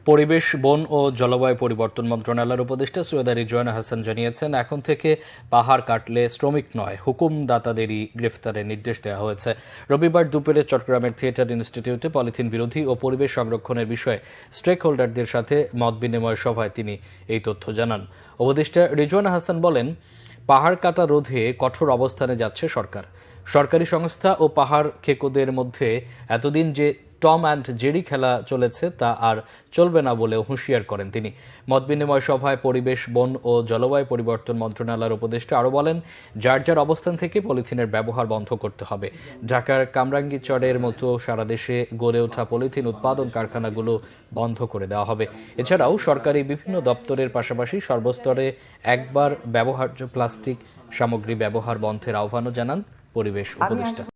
পরিবেশ, বন ও জলবায়ু পরিবর্তন মন্ত্রণালয়ের উপদেষ্টা সৈয়দা রিজওয়ানা হাসান জানিয়েছেন, এখন থেকে পাহাড় কাটলে শ্রমিক নয়, হুকুমদাতাদেরই গ্রেফতারের নির্দেশ দেওয়া হয়েছে। রবিবার দুপুরে চট্টগ্রামের থিয়েটার ইনস্টিটিউটে পলিথিন বিরোধী ও পরিবেশ সংরক্ষণের বিষয়ে স্টেক হোল্ডারদের সাথে মত বিনিময় সভায় তিনি এই তথ্য জানান। উপদেষ্টা রিজওয়ানা হাসান বলেন, পাহাড় কাটা রোধে কঠোর অবস্থানে যাচ্ছে সরকার। সরকারি সংস্থা ও পাহাড় খেকোদের মধ্যে এতদিন যে টম অ্যান্ড জেরি খেলা চলেছে তা আর চলবে না বলেও হুঁশিয়ার করেন তিনি। মতবিনিময় সভায় পরিবেশ, বন ও জলবায়ু পরিবর্তন মন্ত্রণালয়ের উপদেষ্টা আরও বলেন, যার যার অবস্থান থেকে পলিথিনের ব্যবহার বন্ধ করতে হবে। ঢাকার কামরাঙ্গীরচরের মতো সারা দেশে গড়ে ওঠা পলিথিন উৎপাদন কারখানাগুলো বন্ধ করে দেওয়া হবে। এছাড়াও সরকারি বিভিন্ন দপ্তরের পাশাপাশি সর্বস্তরে একবার ব্যবহার্য প্লাস্টিক সামগ্রী ব্যবহার বন্ধের আহ্বানও জানান পরিবেশ উপদেষ্টা।